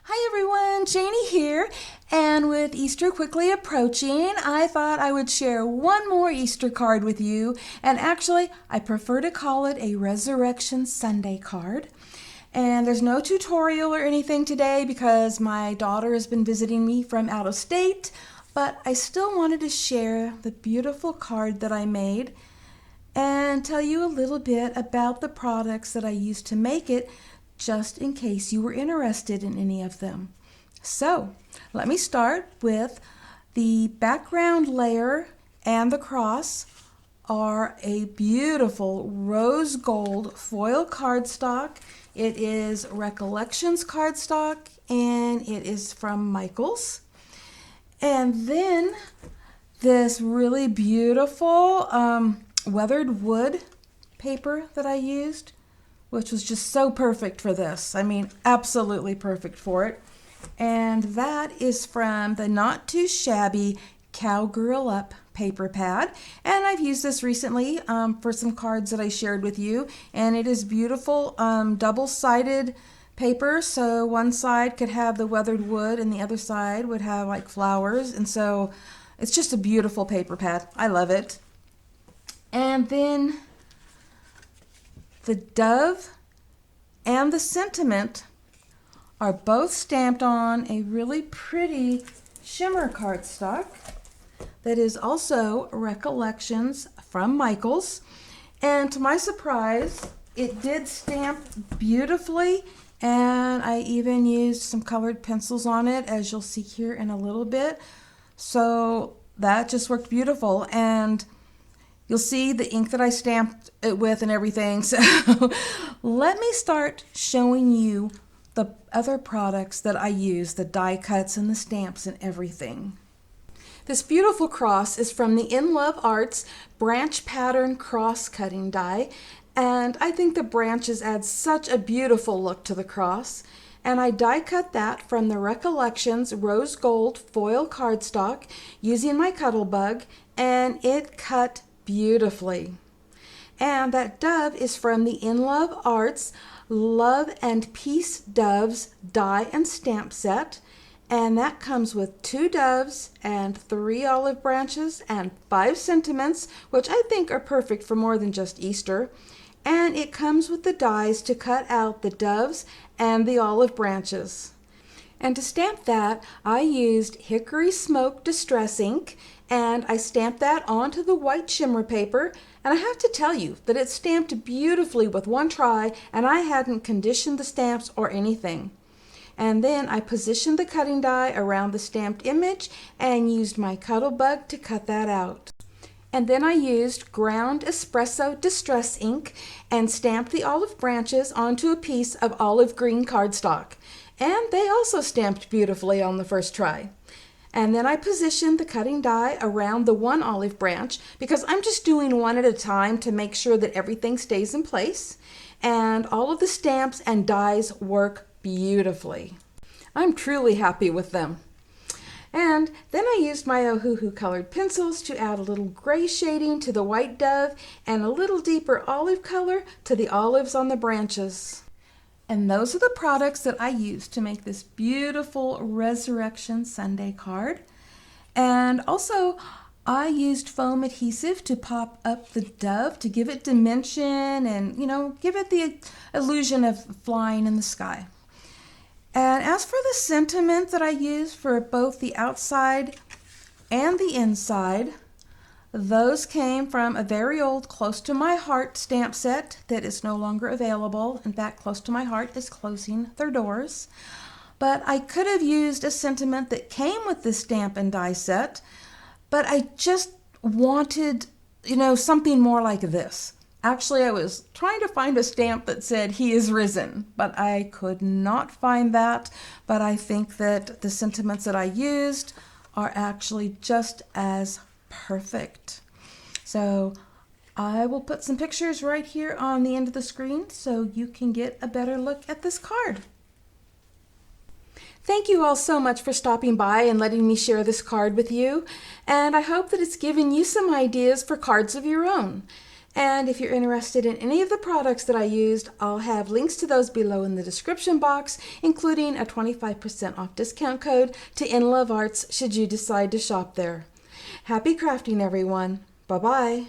Hi everyone, Janie here, and with Easter quickly approaching, I thought I would share one more Easter card with you, and actually, I prefer to call it a Resurrection Sunday card. And there's no tutorial or anything today because my daughter has been visiting me from out of state, but I still wanted to share the beautiful card that I made and tell you a little bit about the products that I used to make it, just in case you were interested in any of them. So let me start with the background layer, and the cross are a beautiful rose gold foil cardstock. It is Recollections cardstock and it is from Michaels. And then this really beautiful weathered wood paper that I used, which was just so perfect for this. I mean, absolutely perfect for it. And that is from the Not Too Shabby Cowgirl Up paper pad. And I've used this recently for some cards that I shared with you. And it is beautiful double-sided paper. So one side could have the weathered wood and the other side would have like flowers. And so it's just a beautiful paper pad. I love it. And then the dove and the sentiment are both stamped on a really pretty shimmer cardstock that is also Recollections from Michaels. And to my surprise, it did stamp beautifully, and I even used some colored pencils on it, as you'll see here in a little bit. So that just worked beautiful. And you'll see the ink that I stamped it with and everything. So let me start showing you the other products that I use, the die cuts and the stamps and everything. This beautiful cross is from the Inlovearts branch pattern cross cutting die. And I think the branches add such a beautiful look to the cross. And I die cut that from the Recollections rose gold foil cardstock using my Cuttlebug, and it cut beautifully. And that dove is from the Inlovearts Love and Peace Doves die and stamp set, and that comes with 2 doves and 3 olive branches and 5 sentiments, which I think are perfect for more than just Easter. And it comes with the dies to cut out the doves and the olive branches. And to stamp that, I used Hickory Smoke Distress ink, and I stamped that onto the white shimmer paper. And I have to tell you that it stamped beautifully with one try, and I hadn't conditioned the stamps or anything. And then I positioned the cutting die around the stamped image and used my Cuttlebug to cut that out. And then I used ground espresso distress ink and stamped the olive branches onto a piece of olive green cardstock. And they also stamped beautifully on the first try. And then I positioned the cutting die around the one olive branch because I'm just doing one at a time to make sure that everything stays in place. And all of the stamps and dies work beautifully. I'm truly happy with them. And then I used my Ohuhu colored pencils to add a little gray shading to the white dove and a little deeper olive color to the olives on the branches. And those are the products that I used to make this beautiful Resurrection Sunday card. And also, I used foam adhesive to pop up the dove to give it dimension and, give it the illusion of flying in the sky. And as for the sentiment that I used for both the outside and the inside, those came from a very old Close to My Heart stamp set that is no longer available. In fact, Close to My Heart is closing their doors. But I could have used a sentiment that came with this stamp and die set, but I just wanted, something more like this. Actually, I was trying to find a stamp that said "He is risen," but I could not find that. But I think that the sentiments that I used are actually just as perfect. So I will put some pictures right here on the end of the screen so you can get a better look at this card. Thank you all so much for stopping by and letting me share this card with you. And I hope that it's given you some ideas for cards of your own. And if you're interested in any of the products that I used, I'll have links to those below in the description box, including a 25% off discount code to Inlovearts should you decide to shop there. Happy crafting, everyone. Bye-bye.